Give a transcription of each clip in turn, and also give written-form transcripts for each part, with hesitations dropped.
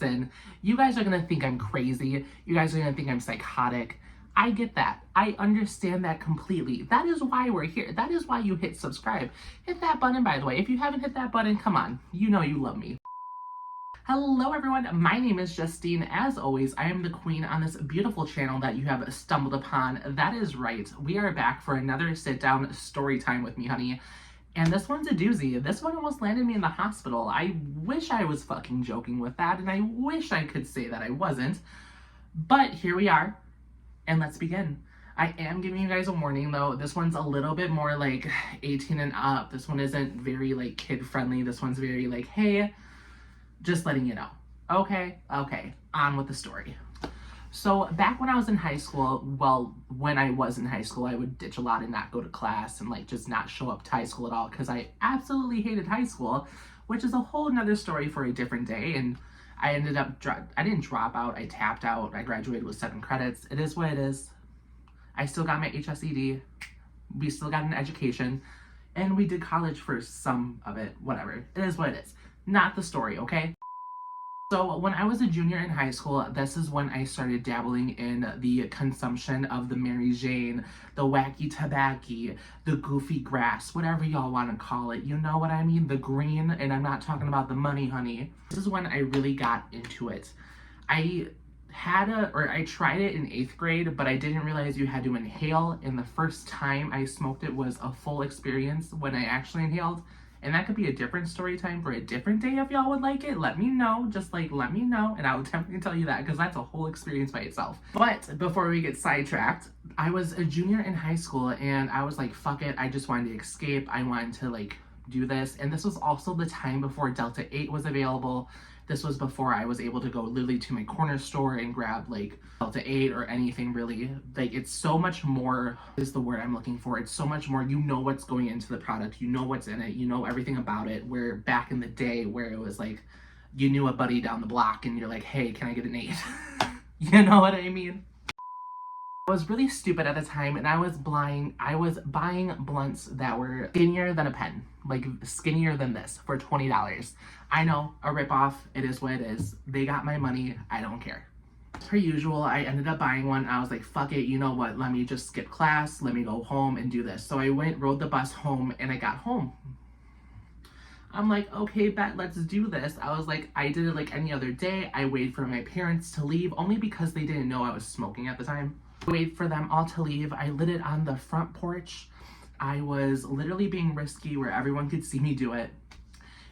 Listen, you guys are gonna think I'm crazy. You guys are gonna think I'm psychotic. I get that. I understand that completely. That is why we're here. That is why you hit subscribe. Hit that button, by the way. If you haven't hit that button, come on. You know you love me. Hello everyone, my name is Justine. As always, I am the queen on this beautiful channel that you have stumbled upon. That is right, we are back for another sit-down story time with me, honey. And this one's a doozy. This one almost landed me in the hospital. I wish I was fucking joking with that, and I wish I could say that I wasn't. But here we are, and let's begin. I am giving you guys a warning though. This one's a little bit more like 18 and up. This one isn't very like kid-friendly. This one's very like, hey, just letting you know. Okay, on with the story. So back when I was in high school, well, when I was in high school, I would ditch a lot and not go to class and like just not show up to high school at all because I absolutely hated high school, which is a whole nother story for a different day. And I ended up, I didn't drop out, I tapped out, I graduated with 7 credits. It is what it is. I still got my HSED, we still got an education, and we did college for some of it, whatever. It is what it is. Not the story, okay? So when I was a junior in high school, this is when I started dabbling in the consumption of the Mary Jane, the wacky tobacco, the goofy grass, whatever y'all want to call it. You know what I mean? The green, and I'm not talking about the money, honey. This is when I really got into it. I tried it in 8th grade, but I didn't realize you had to inhale, and the first time I smoked it was a full experience when I actually inhaled. And that could be a different story time for a different day if y'all would like it. Let me know. Just like, let me know. And I will definitely tell you that because that's a whole experience by itself. But before we get sidetracked, I was a junior in high school and I was like, fuck it. I just wanted to escape. I wanted to like do this. And this was also the time before Delta 8 was available. This was before I was able to go literally to my corner store and grab like Delta 8 or anything really. Like it's so much more is the word I'm looking for. It's so much more, you know what's going into the product, you know what's in it, you know everything about it. Where back in the day where it was like, you knew a buddy down the block and you're like, hey, can I get an 8? You know what I mean? I was really stupid at the time and I was buying blunts that were skinnier than a pen, like skinnier than this for $20. I know, a ripoff, it is what it is. They got my money, I don't care. Per usual, I ended up buying one. I was like, fuck it, you know what, let me just skip class, let me go home and do this. So I rode the bus home and I got home. I'm like, okay, bet, let's do this. I was like, I did it like any other day. I waited for my parents to leave only because they didn't know I was smoking at the time. Wait for them all to leave. I lit it on the front porch. I was literally being risky where everyone could see me do it.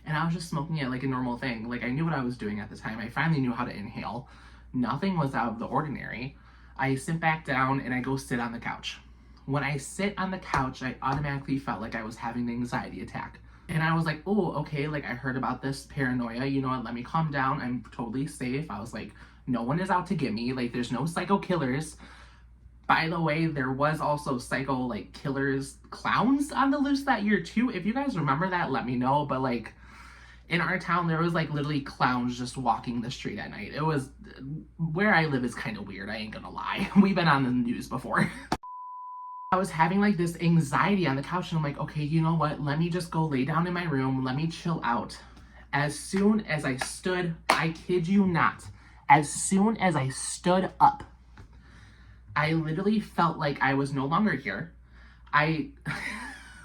And I was just smoking it like a normal thing. Like I knew what I was doing at the time. I finally knew how to inhale. Nothing was out of the ordinary. I sit back down and I go sit on the couch. When I sit on the couch, I automatically felt like I was having an anxiety attack. And I was like, oh, okay, like I heard about this paranoia. You know what, let me calm down. I'm totally safe. I was like, no one is out to get me. Like there's no psycho killers. By the way, there was also psycho, like, killers, clowns on the loose that year, too. If you guys remember that, let me know. But, like, in our town, there was, like, literally clowns just walking the street at night. It was, where I live is kind of weird, I ain't gonna lie. We've been on the news before. I was having, like, this anxiety on the couch, and I'm like, okay, you know what? Let me just go lay down in my room. Let me chill out. As soon as I stood, I kid you not, as soon as I stood up, I literally felt like I was no longer here.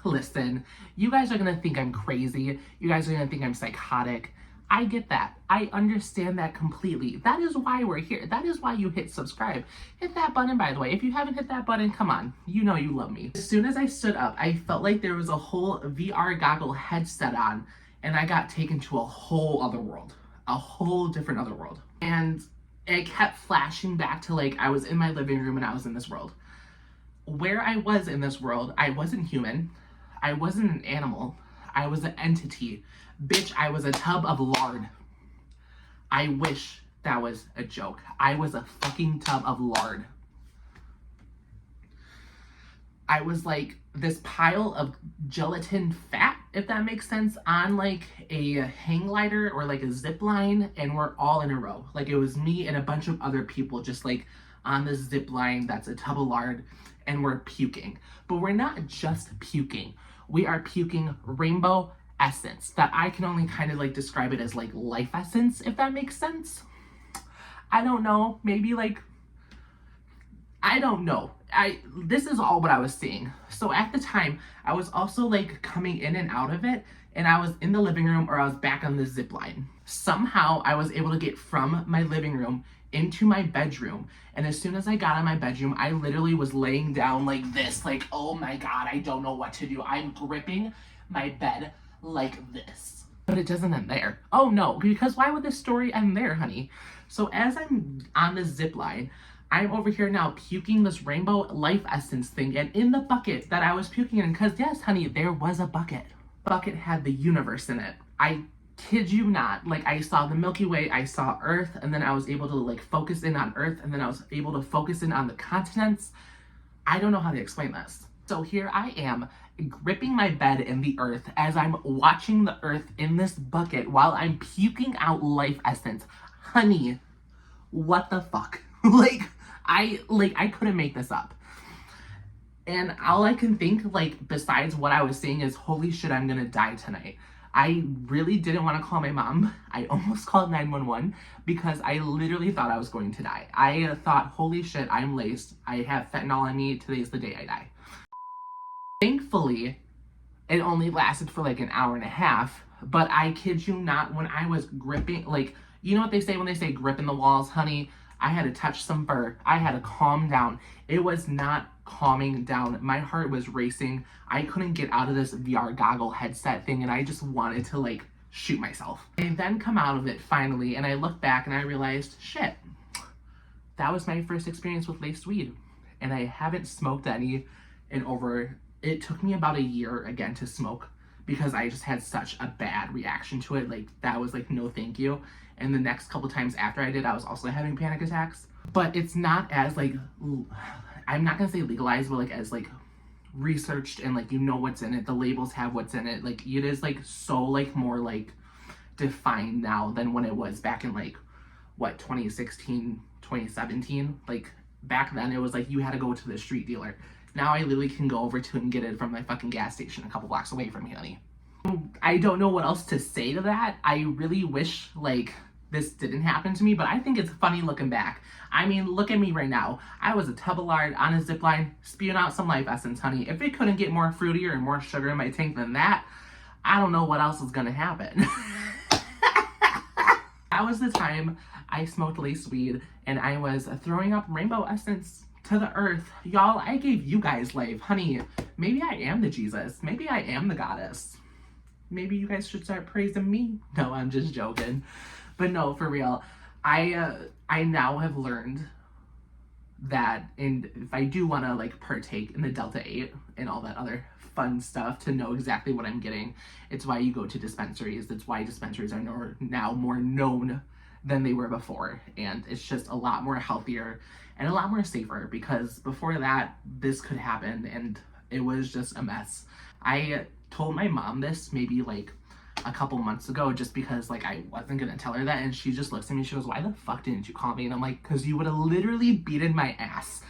Listen, you guys are gonna think I'm crazy. You guys are gonna think I'm psychotic. I get that. I understand that completely. That is why we're here. That is why you hit subscribe. Hit that button, by the way. If you haven't hit that button, come on. You know you love me. As soon as I stood up, I felt like there was a whole VR goggle headset on, and I got taken to a whole other world. A whole different other world. And it kept flashing back to like I was in my living room and I was in this world. Where I was in this world, I wasn't human. I wasn't an animal. I was an entity. Bitch, I was a tub of lard. I wish that was a joke. I was a fucking tub of lard. I was like this pile of gelatin fat, if that makes sense, on like a hang glider or like a zip line, and we're all in a row. Like it was me and a bunch of other people just like on this zip line that's a tub of lard, and we're puking. But we're not just puking. We are puking rainbow essence that I can only kind of like describe it as like life essence, if that makes sense. I don't know, maybe like, I don't know. This is all what I was seeing. So at the time, I was also like coming in and out of it, and I was in the living room or I was back on the zip line. Somehow I was able to get from my living room into my bedroom. And as soon as I got in my bedroom, I literally was laying down like this, like, oh my God, I don't know what to do. I'm gripping my bed like this. But it doesn't end there. Oh no, because why would this story end there, honey? So as I'm on the zip line, I'm over here now puking this rainbow life essence thing, and in the bucket that I was puking in, because yes, honey, there was a bucket. The bucket had the universe in it. I kid you not. Like, I saw the Milky Way, I saw Earth, and then I was able to like focus in on Earth, and then I was able to focus in on the continents. I don't know how to explain this. So here I am, gripping my bed in the Earth as I'm watching the Earth in this bucket while I'm puking out life essence. Honey, what the fuck? I couldn't make this up. And all I can think, like, besides what I was seeing is, holy shit, I'm gonna die tonight. I really didn't want to call my mom. I almost called 911 because I literally thought I was going to die. I thought, holy shit, I'm laced. I have fentanyl on me. Today's the day I die. Thankfully, it only lasted for like an hour and a half, but I kid you not, when I was gripping, like, you know what they say when they say gripping the walls, honey? I had to touch some fur. I had to calm down. It was not calming down. My heart was racing. I couldn't get out of this VR goggle headset thing, and I just wanted to like shoot myself. I then come out of it finally, and I look back and I realized, shit, that was my first experience with laced weed. And I haven't smoked any in over, it took me about a year again to smoke because I just had such a bad reaction to it. Like, that was like, no thank you. And the next couple times after I did, I was also having panic attacks. But it's not as like, I'm not gonna say legalized, but like as like researched and like, you know what's in it. The labels have what's in it. Like, it is like so like more like defined now than when it was back in like, what, 2016, 2017. Like, back then it was like you had to go to the street dealer. Now I literally can go over to and get it from my fucking gas station a couple blocks away from me, honey. I don't know what else to say to that. I really wish like this didn't happen to me, but I think it's funny looking back. I mean, look at me right now. I was a tub of lard on a zip line spewing out some life essence, honey. If it couldn't get more fruitier and more sugar in my tank than that, I don't know what else is gonna happen. That was the time I smoked laced weed and I was throwing up rainbow essence to the earth. Y'all, I gave you guys life. Honey, maybe I am the Jesus. Maybe I am the goddess. Maybe you guys should start praising me. No, I'm just joking. But no, for real. I now have learned that if I do want to like partake in the Delta 8 and all that other fun stuff to know exactly what I'm getting, it's why you go to dispensaries. That's why dispensaries are now more known than they were before. And it's just a lot more healthier and a lot more safer, because before that, this could happen and it was just a mess. I told my mom this maybe like a couple months ago just because like I wasn't gonna tell her that, and she just looks at me, she goes, why the fuck didn't you call me? And I'm like, because you would have literally beaten my ass.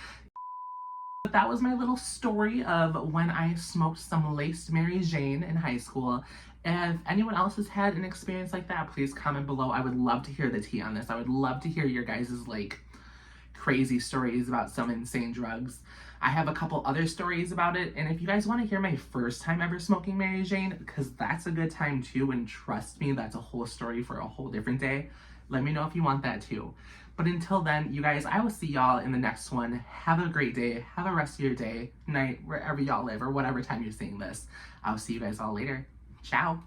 But that was my little story of when I smoked some laced Mary Jane in high school. If anyone else has had an experience like that, please comment below. I would love to hear the tea on this. I would love to hear your guys' like crazy stories about some insane drugs. I have a couple other stories about it, and if you guys want to hear my first time ever smoking Mary Jane, because that's a good time too, and trust me, that's a whole story for a whole different day, let me know if you want that too. But until then, you guys, I will see y'all in the next one. Have a great day. Have a rest of your day, night, wherever y'all live, or whatever time you're seeing this. I'll see you guys all later. Ciao.